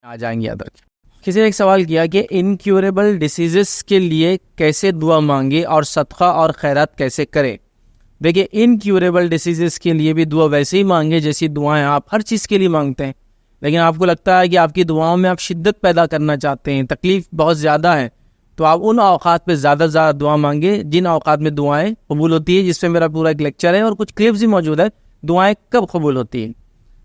آ جائیں گے یاد رکھیں. کسی نے ایک سوال کیا کہ انکیوریبل ڈیسیزز کے لیے کیسے دعا مانگے اور صدقہ اور خیرات کیسے کریں. دیکھیں انکیوریبل ڈیسیزز کے لیے بھی دعا ویسے ہی مانگے جیسی دعائیں آپ ہر چیز کے لیے مانگتے ہیں. لیکن آپ کو لگتا ہے کہ آپ کی دعاؤں میں آپ شدت پیدا کرنا چاہتے ہیں, تکلیف بہت زیادہ ہے, تو آپ ان اوقات پہ زیادہ زیادہ دعا مانگے جن اوقات میں دعائیں قبول ہوتی ہے, جس پہ میرا پورا ایک لیکچر ہے اور کچھ کلپس بھی موجود ہے دعائیں کب قبول ہوتی ہیں,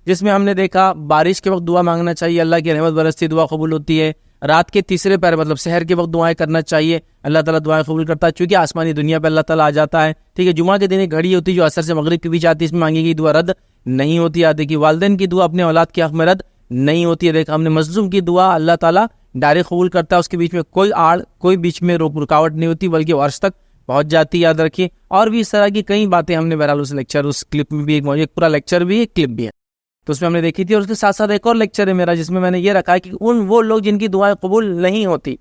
جس میں ہم نے دیکھا بارش کے وقت دعا مانگنا چاہیے, اللہ کی رحمت برستی دعا قبول ہوتی ہے. رات کے تیسرے پہر مطلب سحر کے وقت دعائیں کرنا چاہیے, اللہ تعالیٰ دعائیں قبول کرتا ہے, چونکہ آسمانی دنیا پہ اللہ تعالیٰ آ جاتا ہے. ٹھیک ہے, جمعہ کے دن ایک گھڑی ہوتی ہے جو عصر سے مغرب کے بیچ آتی ہے, اس میں مانگی گئی دعا رد نہیں ہوتی. آدھے کی والدین کی دعا اپنے اولاد کے حق میں رد نہیں ہوتی ہے. دیکھا ہم نے مظلوم کی دعا اللہ تعالیٰ ڈائریکٹ قبول کرتا ہے, اس کے بیچ میں کوئی آڑ کوئی بیچ میں رکاوٹ نہیں ہوتی, بلکہ وہ عرش تک پہنچ جاتی ہے. یاد رکھیے. اور بھی اس طرح کی کئی باتیں ہم نے بہرحال اس لیکچر اس کلپ میں بھی ایک پورا لیکچر بھی ایک کلپ بھی ہے تو اس میں ہم نے دیکھی تھی. اور اس کے ساتھ ساتھ ایک اور لیکچر ہے میرا جس میں نے یہ رکھا ہے کہ وہ لوگ جن کی دعائیں قبول نہیں ہوتی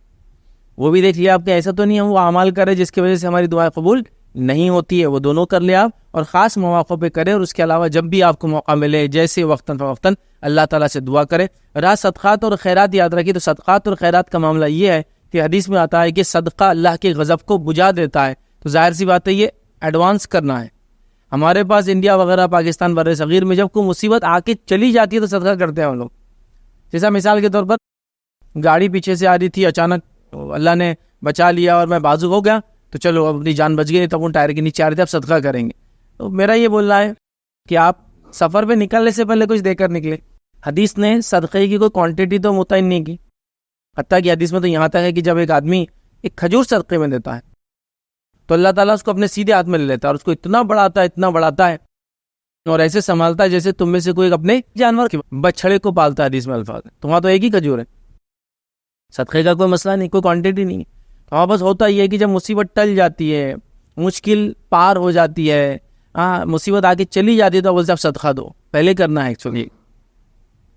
وہ بھی دیکھ لیا آپ کے. ایسا تو نہیں ہم وہ اعمال کرے جس کی وجہ سے ہماری دعائیں قبول نہیں ہوتی ہے, وہ دونوں کر لے آپ, اور خاص مواقع پہ کرے. اور اس کے علاوہ جب بھی آپ کو موقع ملے جیسے وقتاً فوقتاً اللہ تعالیٰ سے دعا کرے. رہا صدقات اور خیرات, یاد رکھیے تو صدقات اور خیرات کا معاملہ یہ ہے کہ حدیث میں آتا ہے کہ صدقہ اللہ کے غضب کو بجھا دیتا ہے. تو ظاہر سی بات ہے یہ ایڈوانس کرنا ہے. ہمارے پاس انڈیا وغیرہ پاکستان بر صغیر میں جب کوئی مصیبت آ کے چلی جاتی ہے تو صدقہ کرتے ہیں ہم لوگ. جیسا مثال کے طور پر گاڑی پیچھے سے آ رہی تھی, اچانک اللہ نے بچا لیا اور میں بازو ہو گیا, تو چلو اپنی جان بچ گئی, تب ان ٹائر کے نیچے آ رہے تھے, اب صدقہ کریں گے. تو میرا یہ بولنا ہے کہ آپ سفر پہ نکلنے سے پہلے کچھ دے کر نکلے. حدیث نے صدقے کی کوئی کوانٹٹی تو متعین نہیں کی, حتیٰ کہ حدیث میں تو یہاں تک ہے کہ جب ایک آدمی ایک کھجور صدقے میں دیتا ہے تو اللہ تعالیٰ اس کو اپنے سیدھے ہاتھ میں لے لیتا ہے اور اس کو اتنا بڑھاتا ہے اور ایسے سنبھالتا ہے جیسے تم میں سے کوئی اپنے جانور کے بچڑے کو پالتا ہے. حدیث میں الفاظ ہے. تو وہاں تو ایک ہی کھجور ہے, صدقے کا کوئی مسئلہ نہیں, کوئی کوانٹٹی نہیں. تو وہاں بس ہوتا یہ ہے کہ جب مصیبت ٹل جاتی ہے, مشکل پار ہو جاتی ہے, مصیبت آ کے چلی جاتی ہے, تو بولتے آپ صدقہ دو. پہلے کرنا ہے ایکچولی.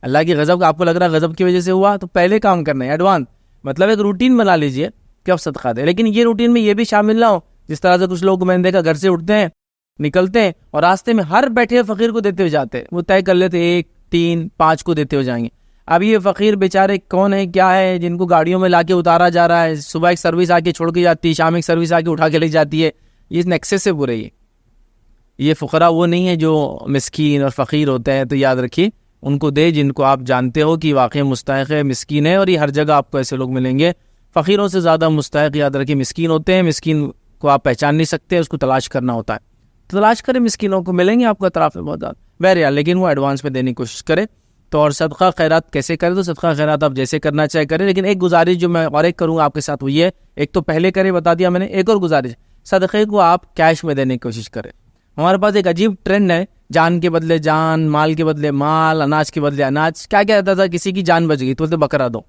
اللہ کی غضب آپ کو لگ رہا ہے غضب کی وجہ سے ہوا تو پہلے کام کرنا ہے, ایڈوانس. مطلب ایک روٹین بنا لیجئے کہ آپ صدقہ دیں, لیکن یہ روٹین میں یہ بھی شامل نہ ہو جس طرح سے کچھ لوگ میں نے دیکھا گھر سے اٹھتے ہیں نکلتے ہیں اور راستے میں ہر بیٹھے فقیر کو دیتے ہوئے جاتے ہیں. وہ طے کر لیتے 1 3 5 کو دیتے ہوئے جائیں گے. اب یہ فقیر بیچارے کون ہے کیا ہے جن کو گاڑیوں میں لا کے اتارا جا رہا ہے, صبح ایک سروس آ کے چھوڑ کے جاتی ہے, شام ایک سروس آ کے اٹھا کے لے جاتی ہے. یہ نیکسس سے برے ہے. یہ فقراء وہ نہیں ہے جو مسکین اور فقیر ہوتے ہیں. تو یاد رکھیے ان کو دے جن کو آپ جانتے ہو کہ واقعی مستحق ہے, مسکین ہے. اور یہ ہر جگہ آپ کو ایسے لوگ ملیں گے. فقیروں سے زیادہ مستحق یاد رکھیے مسکین ہوتے ہیں. مسکین کو آپ پہچان نہیں سکتے, اس کو تلاش کرنا ہوتا ہے. تلاش کریں, مسکینوں کو ملیں گے آپ کو اطراف میں بہت زیادہ. بہرحال لیکن وہ ایڈوانس میں دینے کی کوشش کرے. تو اور صدقہ خیرات کیسے کرے, تو صدقہ خیرات آپ جیسے کرنا چاہے کریں, لیکن ایک گزارش جو میں اور ایک کروں گا آپ کے ساتھ وہ یہ, ایک تو پہلے کرے بتا دیا میں نے, ایک اور گزارش, صدقے کو آپ کیش میں دینے کی کوشش کریں. ہمارے پاس ایک عجیب ٹرینڈ ہے, جان کے بدلے جان, مال کے بدلے مال, اناج کے بدلے اناج. کیا کہتا تھا, کسی کی جان بچ گئی تو بولتے بکرا دو.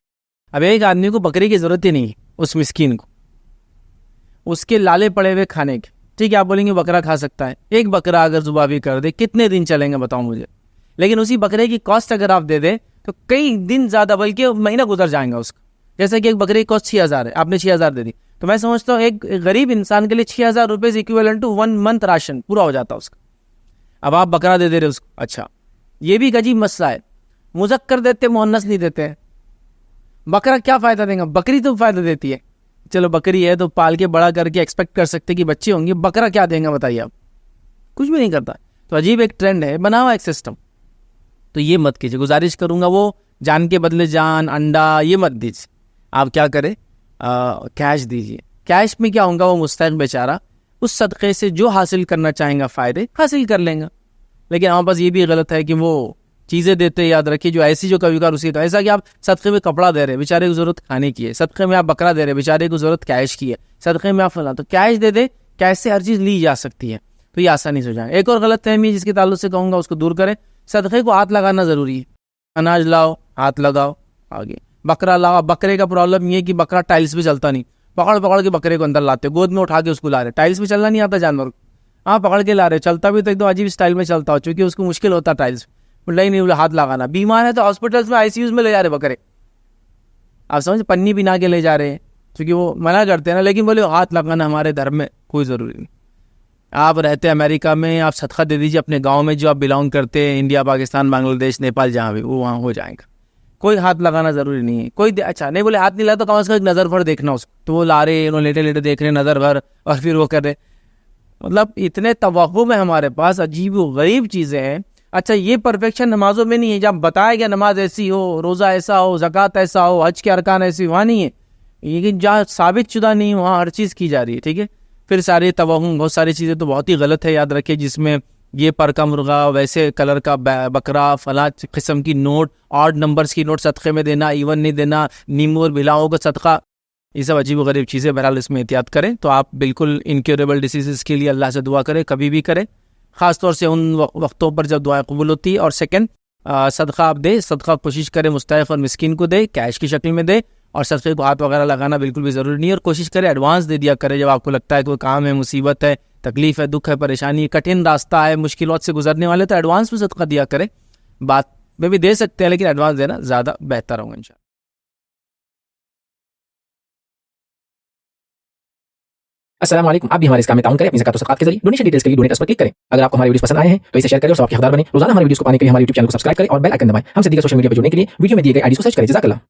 اب ایک آدمی کو بکری کی ضرورت ہی نہیں, اس مسکین کو, اس کے لالے پڑے ہوئے کھانے کے. ٹھیک ہے آپ بولیں گے بکرا کھا سکتا ہے, ایک بکرا اگر ذبح بھی کر دے کتنے دن چلیں گے بتاؤ مجھے. لیکن اسی بکرے کی کاسٹ اگر آپ دے دیں تو کئی دن زیادہ بلکہ مہینہ گزر جائیں گا اس کا. جیسے کہ ایک بکرے کی کاسٹ 6000 ہے, آپ نے 6000 دے دی, تو میں سمجھتا ہوں ایک غریب انسان کے لیے 6000 روپیز ایکویلنٹ ٹو 1 منتھ راشن پورا ہو جاتا اس کا. اب آپ بکرا دے دے رہے اس کو. اچھا یہ بھی ایک عجیب مسئلہ ہے, مذکر دیتے مؤنث نہیں دیتے. بکرا کیا فائدہ دیں گا, بکری تو فائدہ دیتی ہے. چلو بکری ہے تو پال کے بڑا کر کے ایکسپیکٹ کر سکتے کہ بچے ہوں گے, بکرا کیا دیں گا بتائیے آپ, کچھ بھی نہیں کرتا. تو عجیب ایک ٹرینڈ ہے, بنا ہوا ایک سسٹم. تو یہ مت کیجیے, گزارش کروں گا وہ جان کے بدلے جان, انڈا, یہ مت دیجیے. آپ کیا کریں, کیش دیجیے. کیش میں کیا ہوگا, وہ مستحق بیچارہ اس صدقے سے جو حاصل کرنا چاہیں گا فائدے حاصل کر لیں گا. لیکن ہمارے پاس یہ بھی غلط ہے کہ وہ چیزیں دیتے, یاد رکھیے جو ایسی جو کبھی کبھار اسی تو ایسا کہ آپ صدقے میں کپڑا دے رہے بیچارے کو ضرورت کھانے کی ہے, صدقے میں آپ بکرا دے رہے بیچارے کو ضرورت کیش کی ہے, صدقے میں آپ فلاں, تو کیش دے دے, کیش سے ہر چیز لی جا سکتی ہے, تو یہ آسانی سے ہو جائے. ایک اور غلط فہمی جس کے تعلق سے کہوں گا اس کو دور کریں, صدقے کو ہاتھ لگانا ضروری ہے. اناج لاؤ ہاتھ لگاؤ, آگے بکرا لاؤ. بکرے کا پرابلم یہ ہے کہ بکرا ٹائلس پہ چلتا نہیں, پکڑ کے بکرے کو اندر لاتے, گود میں اٹھا کے اس کو لا رہے. ٹائلس پہ چلنا نہیں آتا جانور کو, ہاں پکڑ کے لا رہے, چلتا بھی تو ایک دم عجیب اسٹائل میں چلتا ہو, چونکہ اس کو مشکل ہوتا ہے ٹائلس نہیں ہاتھ لگانا. بیمار ہے تو ہاسپٹلس میں ICUs میں لے جا رہے بکرے, آپ سمجھ, پنی بنا کے لے جا رہے ہیں کیونکہ وہ منع کرتے ہیں نا, لیکن بولے ہاتھ لگانا ہمارے دھرم میں کوئی ضروری نہیں. آپ رہتے امریکہ میں, آپ صدقہ دے دیجیے اپنے گاؤں میں جو آپ بلانگ کرتے ہیں, انڈیا پاکستان بنگلہ دیش نیپال جہاں بھی, وہ وہاں ہو جائے گا. کوئی ہاتھ لگانا ضروری نہیں ہے. کوئی اچھا نہیں بولے ہاتھ نہیں لایا تو کم از کم ایک نظر بھر دیکھنا اس کو, تو وہ لا رہے انہوں لیٹے لیٹے دیکھ رہے نظر بھر اور پھر وہ کر رہے. مطلب اتنے توہم ہے ہمارے پاس, عجیب و غریب چیزیں ہیں. اچھا یہ پرفیکشن نمازوں میں نہیں ہے, جب بتایا گیا نماز ایسی ہو, روزہ ایسا ہو, زکوٰۃ ایسا ہو, حج کے ارکان ایسی, وہاں نہیں ہے. لیکن جہاں ثابت شدہ نہیں وہاں ہر چیز کی جا رہی ہے. ٹھیک ہے, پھر سارے توہم, بہت ساری چیزیں تو بہت ہی غلط ہے, یاد رکھے, جس میں یہ پر کا مرغا, ویسے کلر کا بکرا, فلاں قسم کی نوٹ, آڈ نمبرز کی نوٹ صدقے میں دینا, ایون نہیں دینا, نیمبو اور بلاؤں کا صدقہ, یہ سب عجیب و غریب چیزیں. بہرحال اس میں احتیاط کریں. تو آپ بالکل انکیوریبل ڈیسیزز کے لیے اللہ سے دعا کریں, کبھی بھی کریں, خاص طور سے ان وقتوں پر جب دعائیں قبول ہوتی ہے. اور سیکنڈ, صدقہ آپ دیں, صدقہ کوشش کریں مستحق اور مسکین کو دے, کیش کی شکل میں دے, اور صدقے کو ہاتھ وغیرہ لگانا بالکل بھی ضروری نہیں ہے. اور کوشش کریں ایڈوانس دے دیا کرے جب آپ کو لگتا ہے کوئی کام ہے, مصیبت ہے, تکلیف ہے, دکھ ہے, پریشانی ہے, کٹھن راستہ ہے, مشکلات سے گزرنے والے, تو ایڈوانس میں صدقہ دیا کریں. بات میں بھی دے سکتے ہیں لیکن ایڈوانس دینا زیادہ بہتر ہوگا انشاءاللہ. السلام علیکم. آپ بھی ہمارے اس کام میں تعاون کریں اپنی زکات و صدقات کے ذریعے. ڈونیشن ڈیٹیلز کے لیے ڈونیٹ اس پر کلک کریں. اگر آپ کو ہمارے ویڈیوز پسند آئے ہیں تو اسے شیئر کریں اور سب کے حقدار بنیں. روزانہ ہمارے ویڈیوز کو پانے کے لیے ہمارے یوٹیوب چینل کو سبسکرائب کریں اور بیل آئکن دبائیں. ہم سے دیگر سوشل میڈیا پہ جڑنے کے لیے ویڈیو میں دیے گئے آئی ڈی کو سرچ کریں. جزاک اللہ.